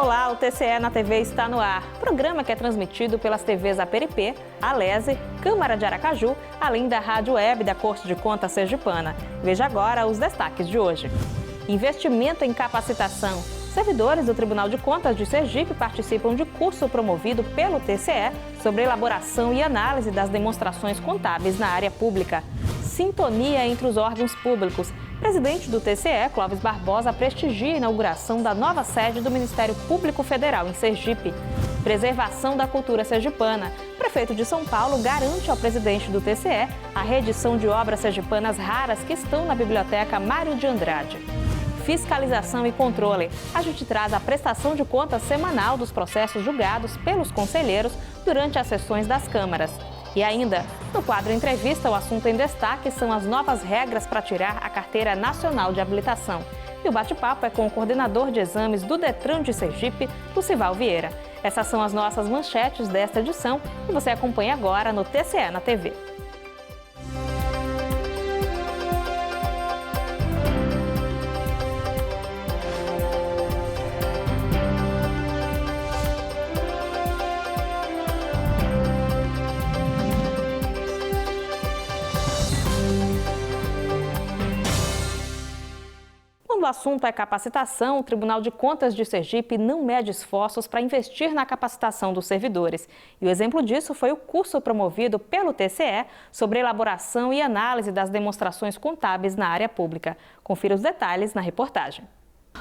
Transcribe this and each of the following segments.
Olá, o TCE na TV está no ar. Programa que é transmitido pelas TVs Aperipê, Alese, Câmara de Aracaju, além da rádio web da Corte de Contas Sergipana. Veja agora os destaques de hoje. Investimento em capacitação. Servidores do Tribunal de Contas de Sergipe participam de curso promovido pelo TCE sobre elaboração e análise das demonstrações contábeis na área pública. Sintonia entre os órgãos públicos. Presidente do TCE, Clóvis Barbosa, prestigia a inauguração da nova sede do Ministério Público Federal em Sergipe. Preservação da cultura sergipana. Prefeito de São Paulo garante ao presidente do TCE a reedição de obras sergipanas raras que estão na Biblioteca Mário de Andrade. Fiscalização e controle. A gente traz a prestação de contas semanal dos processos julgados pelos conselheiros durante as sessões das câmaras. E ainda, no quadro Entrevista, o assunto em destaque são as novas regras para tirar a Carteira Nacional de Habilitação. E o bate-papo é com o coordenador de exames do Detran de Sergipe, Lucival Vieira. Essas são as nossas manchetes desta edição e você acompanha agora no TCE na TV. Quando o assunto é capacitação, o Tribunal de Contas de Sergipe não mede esforços para investir na capacitação dos servidores. E o exemplo disso foi o curso promovido pelo TCE sobre elaboração e análise das demonstrações contábeis na área pública. Confira os detalhes na reportagem.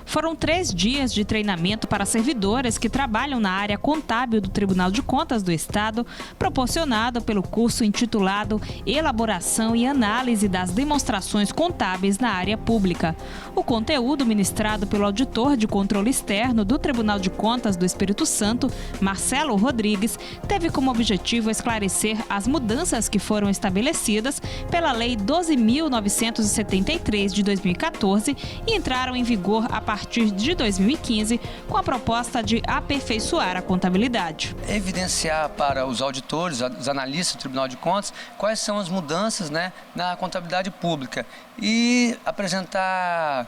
Foram 3 dias de treinamento para servidores que trabalham na área contábil do Tribunal de Contas do Estado, proporcionado pelo curso intitulado Elaboração e Análise das Demonstrações Contábeis na Área Pública. O conteúdo, ministrado pelo auditor de controle externo do Tribunal de Contas do Espírito Santo, Marcelo Rodrigues, teve como objetivo esclarecer as mudanças que foram estabelecidas pela Lei 12.973 de 2014 e entraram em vigor a partir de 2015, com a proposta de aperfeiçoar a contabilidade. Evidenciar para os auditores, os analistas do Tribunal de Contas, quais são as mudanças, na contabilidade pública e apresentar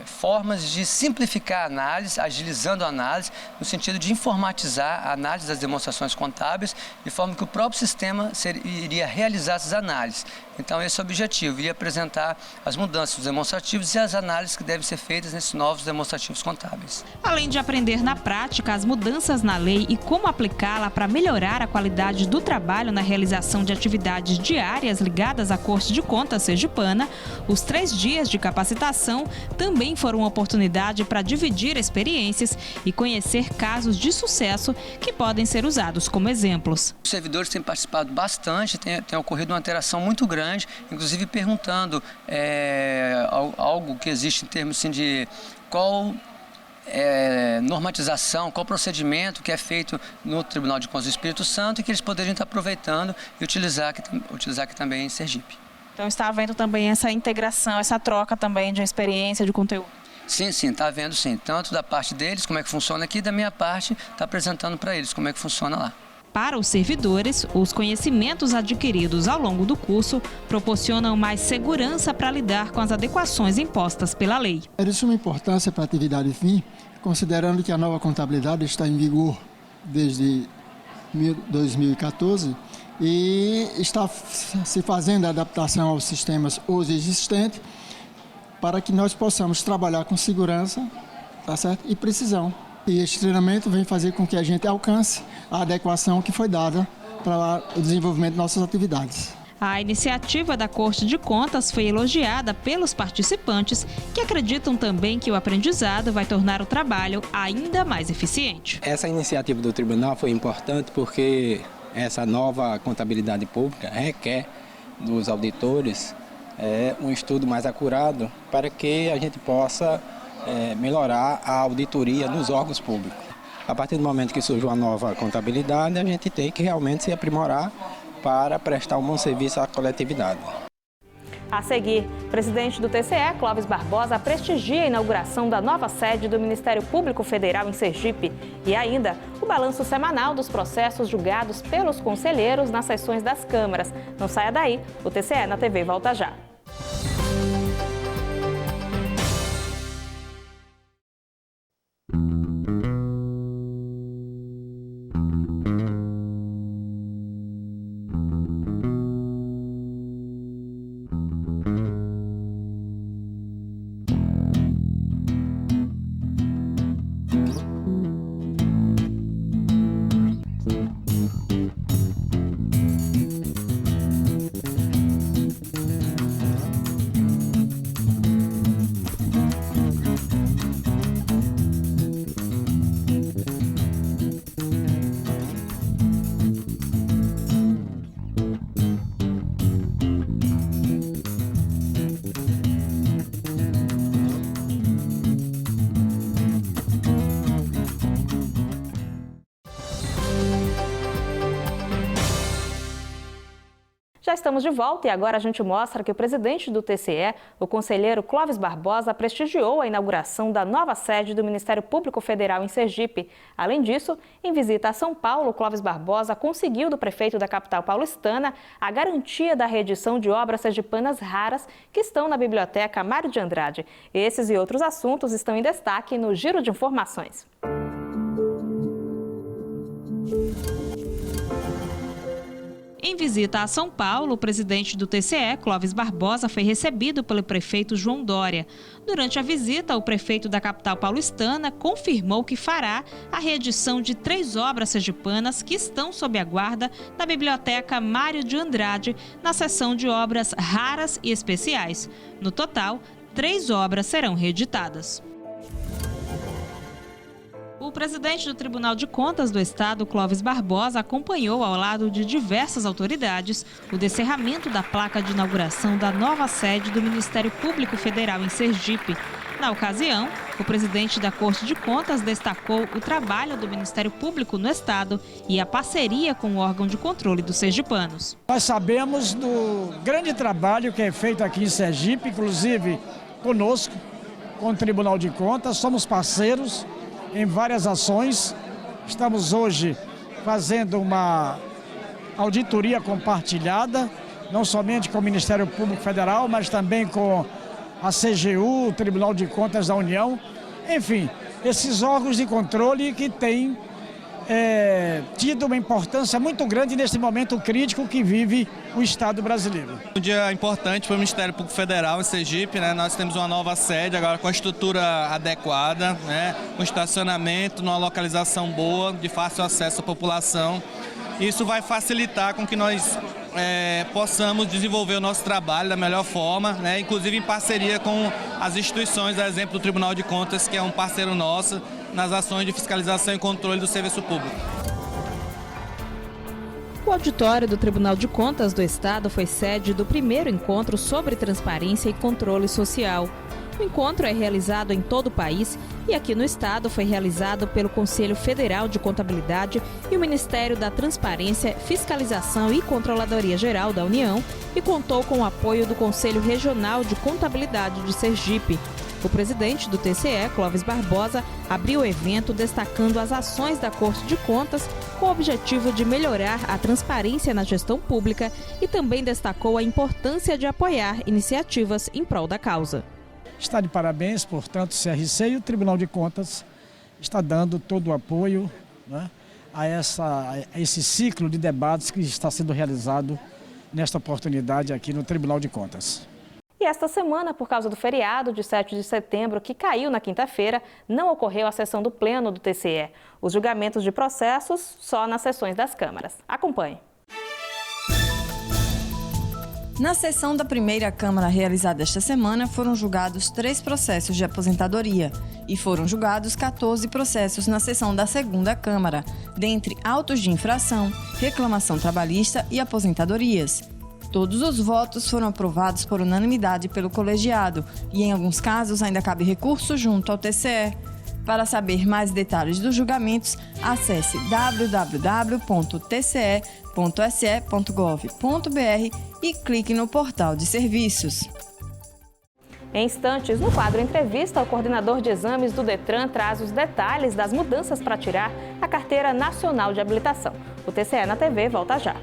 formas de simplificar a análise, agilizando a análise, no sentido de informatizar a análise das demonstrações contábeis, de forma que o próprio sistema iria realizar essas análises. Então, esse é o objetivo, iria apresentar as mudanças dos demonstrativos e as análises que devem ser feitas nesses novos demonstrativos contábeis. Além de aprender na prática as mudanças na lei e como aplicá-la para melhorar a qualidade do trabalho na realização de atividades diárias ligadas à Corte de Contas Sergipana, os 3 dias de capacitação também foram uma oportunidade para dividir experiências e conhecer casos de sucesso que podem ser usados como exemplos. Os servidores têm participado bastante, tem ocorrido uma interação muito grande, inclusive perguntando algo que existe em termos assim, de qual normatização, qual procedimento que é feito no Tribunal de Contas do Espírito Santo e que eles poderiam estar aproveitando e utilizar aqui também em Sergipe. Então está havendo também essa integração, essa troca também de experiência, de conteúdo? Sim, está havendo sim. Tanto da parte deles, como é que funciona aqui, da minha parte, está apresentando para eles como é que funciona lá. Para os servidores, os conhecimentos adquiridos ao longo do curso proporcionam mais segurança para lidar com as adequações impostas pela lei. É de suma importância para a atividade fim, considerando que a nova contabilidade está em vigor desde 2014 e está se fazendo a adaptação aos sistemas hoje existentes para que nós possamos trabalhar com segurança, tá certo? E precisão. E este treinamento vem fazer com que a gente alcance a adequação que foi dada para o desenvolvimento de nossas atividades. A iniciativa da Corte de Contas foi elogiada pelos participantes, que acreditam também que o aprendizado vai tornar o trabalho ainda mais eficiente. Essa iniciativa do tribunal foi importante porque essa nova contabilidade pública requer dos auditores um estudo mais acurado para que a gente possa melhorar a auditoria nos órgãos públicos. A partir do momento que surge uma nova contabilidade, a gente tem que realmente se aprimorar para prestar um bom serviço à coletividade. A seguir, o presidente do TCE, Clóvis Barbosa, prestigia a inauguração da nova sede do Ministério Público Federal em Sergipe. E ainda, o balanço semanal dos processos julgados pelos conselheiros nas sessões das câmaras. Não saia daí, o TCE na TV volta já. estamos de volta e agora a gente mostra que o presidente do TCE, o conselheiro Clóvis Barbosa, prestigiou a inauguração da nova sede do Ministério Público Federal em Sergipe. Além disso, em visita a São Paulo, Clóvis Barbosa conseguiu do prefeito da capital paulistana a garantia da reedição de obras sergipanas raras que estão na Biblioteca Mário de Andrade. Esses e outros assuntos estão em destaque no Giro de Informações. Em visita a São Paulo, o presidente do TCE, Clóvis Barbosa, foi recebido pelo prefeito João Dória. Durante a visita, o prefeito da capital paulistana confirmou que fará a reedição de 3 obras sergipanas que estão sob a guarda da Biblioteca Mário de Andrade, na seção de obras raras e especiais. No total, 3 obras serão reeditadas. O presidente do Tribunal de Contas do Estado, Clóvis Barbosa, acompanhou ao lado de diversas autoridades o descerramento da placa de inauguração da nova sede do Ministério Público Federal em Sergipe. Na ocasião, o presidente da Corte de Contas destacou o trabalho do Ministério Público no Estado e a parceria com o órgão de controle dos sergipanos. Nós sabemos do grande trabalho que é feito aqui em Sergipe, inclusive conosco, com o Tribunal de Contas, somos parceiros em várias ações. Estamos hoje fazendo uma auditoria compartilhada, não somente com o Ministério Público Federal, mas também com a CGU, o Tribunal de Contas da União. Enfim, esses órgãos de controle que têm tido uma importância muito grande nesse momento crítico que vive o Estado brasileiro. Um dia importante para o Ministério Público Federal em Sergipe, né? Nós temos uma nova sede agora com a estrutura adequada, né? Com estacionamento, numa localização boa, de fácil acesso à população. Isso vai facilitar com que nós possamos desenvolver o nosso trabalho da melhor forma, né? Inclusive em parceria com as instituições, a exemplo do Tribunal de Contas, que é um parceiro nosso nas ações de fiscalização e controle do serviço público. O auditório do Tribunal de Contas do Estado foi sede do primeiro encontro sobre transparência e controle social. O encontro é realizado em todo o país e aqui no Estado foi realizado pelo Conselho Federal de Contabilidade e o Ministério da Transparência, Fiscalização e Controladoria Geral da União e contou com o apoio do Conselho Regional de Contabilidade de Sergipe. O presidente do TCE, Clóvis Barbosa, abriu o evento destacando as ações da Corte de Contas com o objetivo de melhorar a transparência na gestão pública e também destacou a importância de apoiar iniciativas em prol da causa. Está de parabéns, portanto, o CRC e o Tribunal de Contas está dando todo o apoio, né, a esse ciclo de debates que está sendo realizado nesta oportunidade aqui no Tribunal de Contas. E esta semana, por causa do feriado de 7 de setembro, que caiu na quinta-feira, não ocorreu a sessão do Pleno do TCE. Os julgamentos de processos só nas sessões das câmaras. Acompanhe. Na sessão da primeira Câmara realizada esta semana, foram julgados 3 processos de aposentadoria e foram julgados 14 processos na sessão da segunda Câmara, dentre autos de infração, reclamação trabalhista e aposentadorias. Todos os votos foram aprovados por unanimidade pelo colegiado e, em alguns casos, ainda cabe recurso junto ao TCE. Para saber mais detalhes dos julgamentos, acesse www.tce.se.gov.br e clique no portal de serviços. Em instantes, no quadro Entrevista, o coordenador de exames do Detran traz os detalhes das mudanças para tirar a Carteira Nacional de Habilitação. O TCE na TV volta já.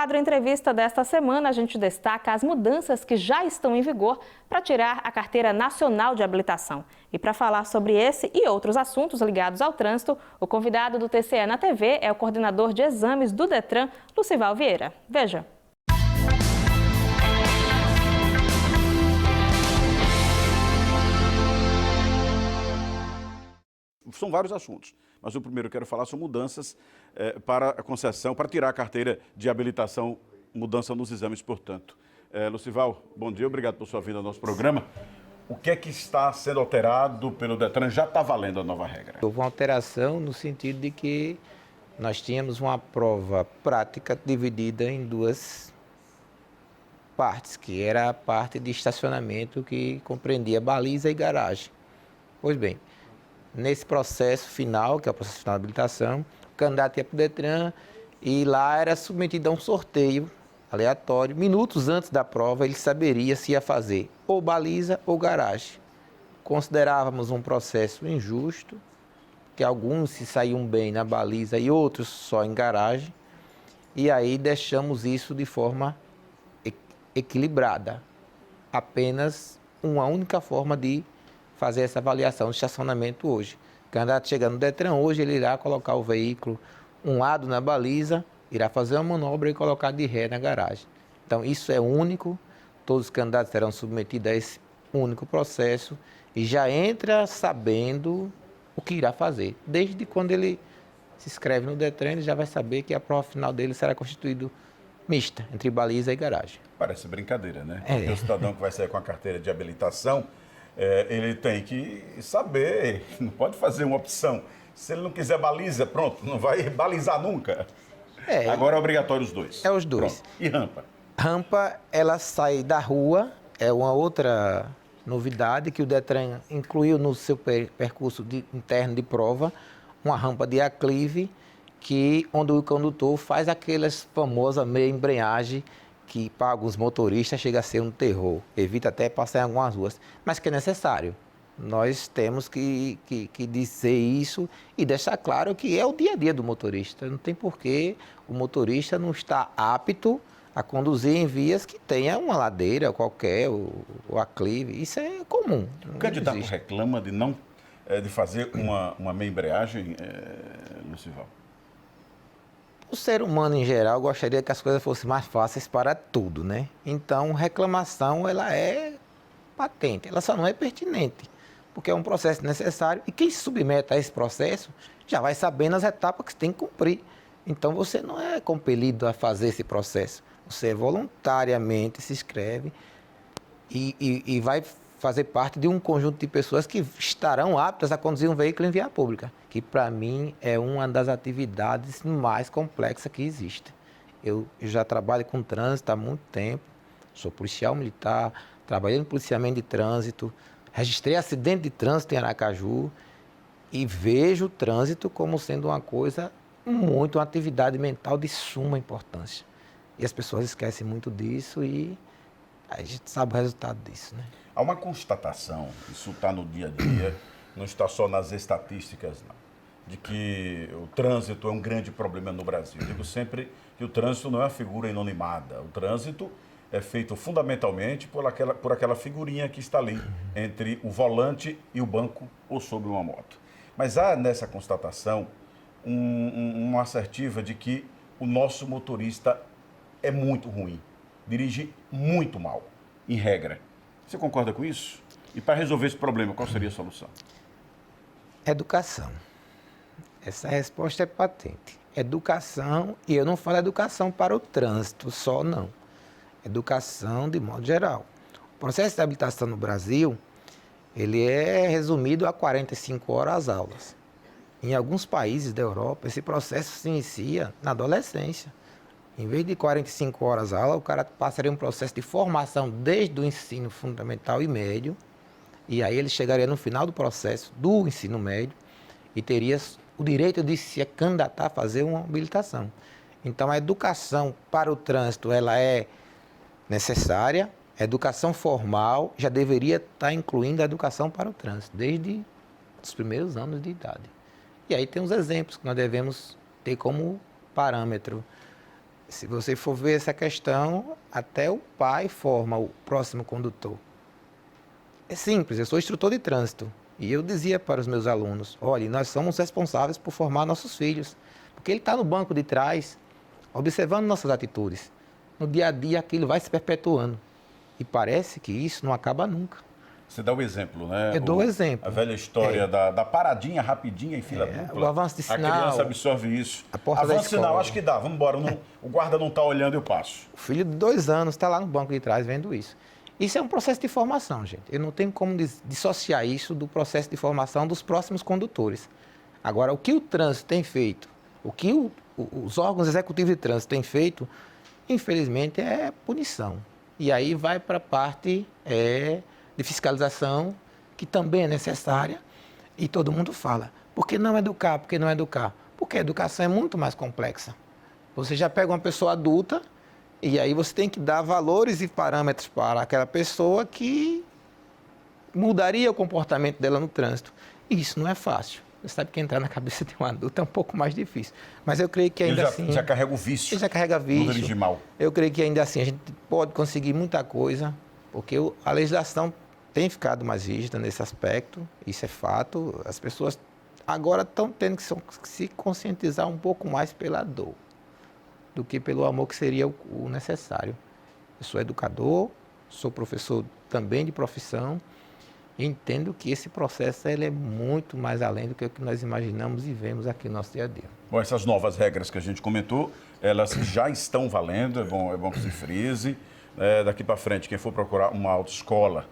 quadro Entrevista desta semana, a gente destaca as mudanças que já estão em vigor para tirar a Carteira Nacional de Habilitação. E para falar sobre esse e outros assuntos ligados ao trânsito, o convidado do TCE na TV é o coordenador de exames do Detran, Lucival Vieira. Veja. São vários assuntos, mas o primeiro eu quero falar são mudanças para a concessão, para tirar a carteira de habilitação, mudança nos exames, portanto. Lucival, bom dia, obrigado por sua vinda ao nosso programa. O que é que está sendo alterado pelo Detran? Já está valendo a nova regra? Houve uma alteração no sentido de que nós tínhamos uma prova prática dividida em duas partes, que era a parte de estacionamento que compreendia baliza e garagem. Pois bem, nesse processo final, que é o processo final de habilitação, o candidato ia para o Detran e lá era submetido a um sorteio aleatório. Minutos antes da prova, ele saberia se ia fazer ou baliza ou garagem. Considerávamos um processo injusto, que alguns se saíam bem na baliza e outros só em garagem, e aí deixamos isso de forma equilibrada. Apenas uma única forma de fazer essa avaliação de estacionamento hoje. O candidato chegando no Detran hoje, ele irá colocar o veículo um lado na baliza, irá fazer uma manobra e colocar de ré na garagem. Então, isso é único, todos os candidatos serão submetidos a esse único processo e já entra sabendo o que irá fazer. Desde quando ele se inscreve no Detran, ele já vai saber que a prova final dele será constituída mista, entre baliza e garagem. Parece brincadeira, né? Porque o cidadão que vai sair com a carteira de habilitação, ele tem que saber, não pode fazer uma opção. Se ele não quiser baliza, pronto, não vai balizar nunca. Agora é obrigatório os dois. É os dois. Pronto. E rampa? Rampa, ela sai da rua, é uma outra novidade que o Detran incluiu no seu percurso interno de prova, uma rampa de aclive, onde o condutor faz aquelas famosas meia embreagem que para alguns motoristas chega a ser um terror, evita até passar em algumas ruas, mas que é necessário. Nós temos que dizer isso e deixar claro que é o dia a dia do motorista. Não tem porquê o motorista não estar apto a conduzir em vias que tenha uma ladeira qualquer, ou aclive. Isso é comum. O candidato reclama de fazer uma meia embreagem, Lucival? O ser humano, em geral, gostaria que as coisas fossem mais fáceis para tudo, né? Então, reclamação, ela é patente, ela só não é pertinente, porque é um processo necessário e quem se submete a esse processo já vai sabendo as etapas que tem que cumprir. Então, você não é compelido a fazer esse processo. Você voluntariamente se inscreve e vai fazer parte de um conjunto de pessoas que estarão aptas a conduzir um veículo em via pública, que para mim é uma das atividades mais complexas que existe. Eu já trabalho com trânsito há muito tempo, sou policial militar, trabalhei no policiamento de trânsito, registrei acidente de trânsito em Aracaju e vejo o trânsito como sendo uma atividade mental de suma importância. E as pessoas esquecem muito disso e a gente sabe o resultado disso, né? Há uma constatação, isso está no dia a dia, não está só nas estatísticas, não, de que o trânsito é um grande problema no Brasil. Eu digo sempre que o trânsito não é uma figura inanimada. O trânsito é feito fundamentalmente por aquela figurinha que está ali entre o volante e o banco ou sobre uma moto. Mas há nessa constatação uma assertiva de que o nosso motorista é muito ruim, dirige muito mal, em regra. Você concorda com isso? E para resolver esse problema, qual seria a solução? Educação. Essa resposta é patente. Educação, e eu não falo educação para o trânsito só, não. Educação de modo geral. O processo de habilitação no Brasil, ele é resumido a 45 horas as aulas. Em alguns países da Europa, esse processo se inicia na adolescência. Em vez de 45 horas a aula, o cara passaria um processo de formação desde o ensino fundamental e médio, e aí ele chegaria no final do processo do ensino médio e teria o direito de se candidatar a fazer uma habilitação. Então, a educação para o trânsito, ela é necessária, a educação formal já deveria estar incluindo a educação para o trânsito, desde os primeiros anos de idade. E aí tem os exemplos que nós devemos ter como parâmetro. se você for ver essa questão, até o pai forma o próximo condutor. É simples, eu sou instrutor de trânsito e eu dizia para os meus alunos, olha, nós somos responsáveis por formar nossos filhos, porque ele está no banco de trás, observando nossas atitudes. No dia a dia aquilo vai se perpetuando e parece que isso não acaba nunca. Você dá o exemplo, né? Eu dou o exemplo. A velha história da paradinha rapidinha em fila dupla. O avanço de sinal. A criança absorve isso. A porta da avanço de sinal, escola. acho que dá. Vamos embora. O guarda não está olhando, eu passo. O filho de 2 anos está lá no banco de trás vendo isso. Isso é um processo de formação, gente. Eu não tenho como dissociar isso do processo de formação dos próximos condutores. Agora, o que o trânsito tem feito, o que os órgãos executivos de trânsito têm feito, infelizmente, é punição. E aí vai para a parte de fiscalização, que também é necessária, e todo mundo fala, por que não educar, por que não educar? Porque a educação é muito mais complexa. Você já pega uma pessoa adulta, e aí você tem que dar valores e parâmetros para aquela pessoa que mudaria o comportamento dela no trânsito. E isso não é fácil. Você sabe que entrar na cabeça de um adulto é um pouco mais difícil. Mas eu creio que ainda assim... Ele já carrega o vício. Ele já carrega vício. Não dirige mal. Eu creio que ainda assim a gente pode conseguir muita coisa, porque a legislação tem ficado mais rígida nesse aspecto, isso é fato. As pessoas agora estão tendo que se conscientizar um pouco mais pela dor do que pelo amor que seria o necessário. Eu sou educador, sou professor também de profissão, e entendo que esse processo ele é muito mais além do que o que nós imaginamos e vemos aqui no nosso dia a dia. Bom, essas novas regras que a gente comentou, elas já estão valendo, é bom que se frise. Daqui para frente, quem for procurar uma autoescola,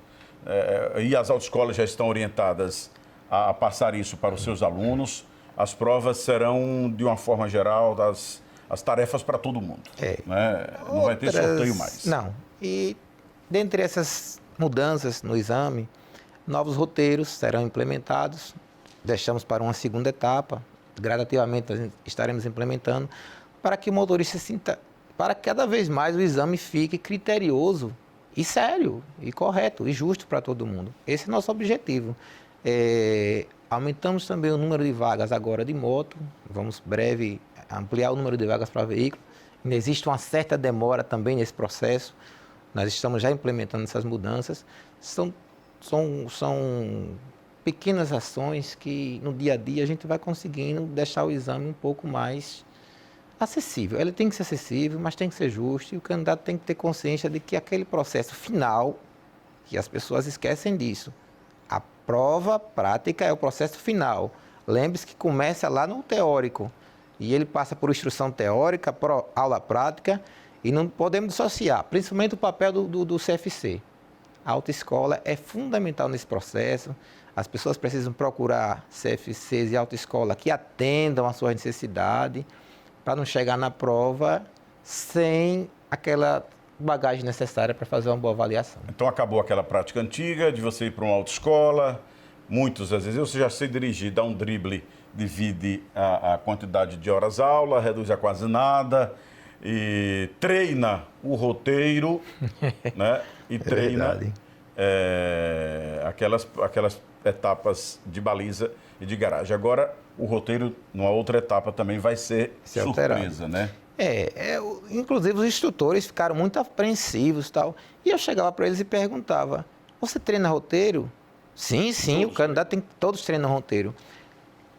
e as autoescolas já estão orientadas a passar isso para os seus alunos, as provas serão, de uma forma geral, as tarefas para todo mundo. Né? Não vai ter sorteio mais. Não. E dentre essas mudanças no exame, novos roteiros serão implementados. Deixamos para uma segunda etapa. Gradativamente estaremos implementando para que o motorista sinta, para que cada vez mais o exame fique criterioso e sério, e correto, e justo para todo mundo. Esse é o nosso objetivo. Aumentamos também o número de vagas agora de moto. Vamos breve ampliar o número de vagas para veículo. Ainda existe uma certa demora também nesse processo. Nós estamos já implementando essas mudanças. São pequenas ações que no dia a dia a gente vai conseguindo deixar o exame um pouco mais acessível. Ele tem que ser acessível, mas tem que ser justo, e o candidato tem que ter consciência de que aquele processo final, que as pessoas esquecem disso, a prova prática é o processo final. Lembre-se que começa lá no teórico, e ele passa por instrução teórica, por aula prática, e não podemos dissociar, principalmente o papel do CFC. A autoescola é fundamental nesse processo. As pessoas precisam procurar CFCs e autoescola que atendam à sua necessidade, para não chegar na prova sem aquela bagagem necessária para fazer uma boa avaliação. Então acabou aquela prática antiga de você ir para uma autoescola. Muitos, às vezes, eu já sei dirigir, dá um drible, divide a quantidade de horas aula, reduz a quase nada, e treina o roteiro, né? E treina aquelas etapas de baliza e de garagem. Agora, o roteiro, numa outra etapa, também vai ser surpresa, né? Inclusive, os instrutores ficaram muito apreensivos e tal. E eu chegava para eles e perguntava, você treina roteiro? Sim, todos, o candidato todos treinam roteiro.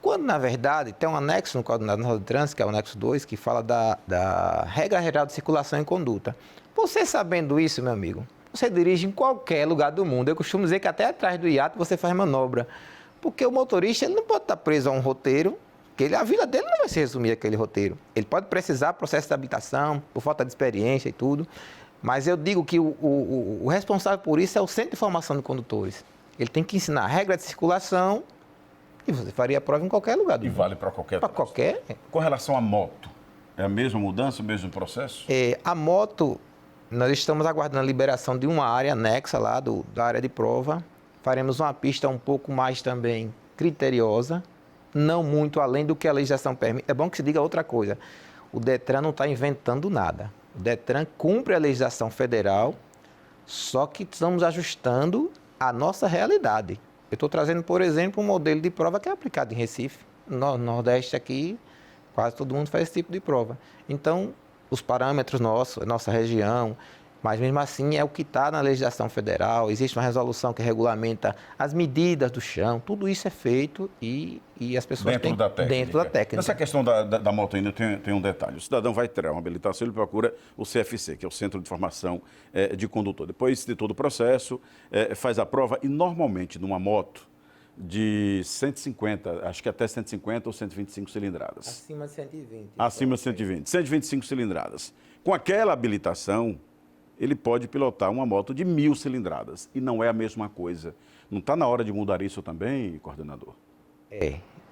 Quando, na verdade, tem um anexo no Código Nacional de Trânsito, que é o anexo 2, que fala da regra geral de circulação e conduta. Você sabendo isso, meu amigo, você dirige em qualquer lugar do mundo. Eu costumo dizer que até atrás do iate você faz manobra. Porque o motorista ele não pode estar preso a um roteiro, que a vida dele não vai se resumir àquele roteiro. Ele pode precisar do processo de habilitação, por falta de experiência e tudo. Mas eu digo que o responsável por isso é o Centro de Formação de Condutores. Ele tem que ensinar a regra de circulação e você faria a prova em qualquer lugar do mundo. E vale para qualquer. Para qualquer. Com relação à moto, é a mesma mudança, o mesmo processo? A moto, nós estamos aguardando a liberação de uma área anexa lá da área de prova. Faremos uma pista um pouco mais também criteriosa, não muito além do que a legislação permite. É bom que se diga outra coisa. O Detran não está inventando nada. O Detran cumpre a legislação federal, só que estamos ajustando a nossa realidade. Eu estou trazendo, por exemplo, um modelo de prova que é aplicado em Recife. No Nordeste aqui, quase todo mundo faz esse tipo de prova. Então, os parâmetros nossos, nossa região, mas mesmo assim é o que está na legislação federal, existe uma resolução que regulamenta as medidas do chão, tudo isso é feito e as pessoas dentro da técnica. Nessa questão da moto ainda tem um detalhe. O cidadão vai ter uma habilitação, ele procura o CFC, que é o Centro de Formação de Condutor. Depois de todo o processo, faz a prova e normalmente numa moto de 150, acho que até 150 ou 125 cilindradas. Acima de 120. Acima de 120. 125 cilindradas. Com aquela habilitação, ele pode pilotar uma moto de 1000 cilindradas. E não é a mesma coisa. Não está na hora de mudar isso também, coordenador?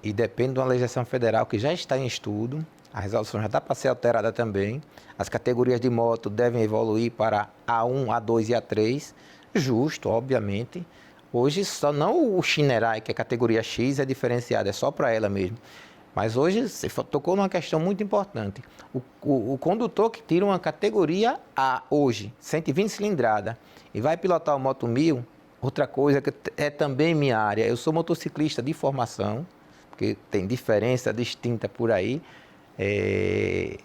E depende de uma legislação federal que já está em estudo. A resolução já está para ser alterada também. As categorias de moto devem evoluir para A1, A2 e A3. Justo, obviamente. Hoje, só não o Shinerai, que é a categoria X, é diferenciada, é só para ela mesmo. Mas hoje, você tocou numa questão muito importante. O condutor que tira uma categoria A hoje, 120 cilindrada, e vai pilotar uma moto 1000, outra coisa que é também minha área, eu sou motociclista de formação, porque tem diferença distinta por aí.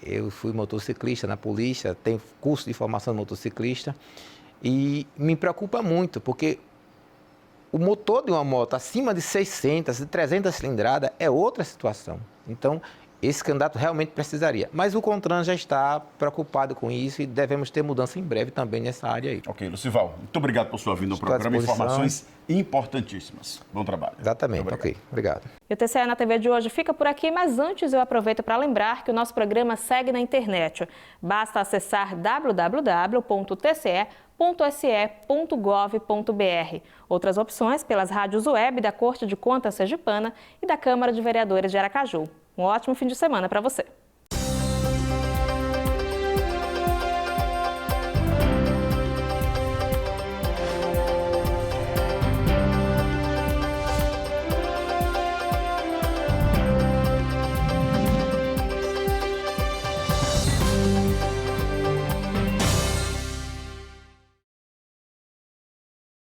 Eu fui motociclista na polícia, tenho curso de formação de motociclista, e me preocupa muito, porque o motor de uma moto acima de 600, de 300 cilindradas é outra situação. Então, esse candidato realmente precisaria. Mas o CONTRAN já está preocupado com isso e devemos ter mudança em breve também nessa área aí. Ok, Lucival, muito obrigado por sua vinda ao programa. Informações importantíssimas. Bom trabalho. Exatamente, ok. Obrigado. E o TCE na TV de hoje fica por aqui, mas antes eu aproveito para lembrar que o nosso programa segue na internet. Basta acessar www.tce.se.gov.br. Outras opções pelas rádios web da Corte de Contas Sergipana e da Câmara de Vereadores de Aracaju. Um ótimo fim de semana para você.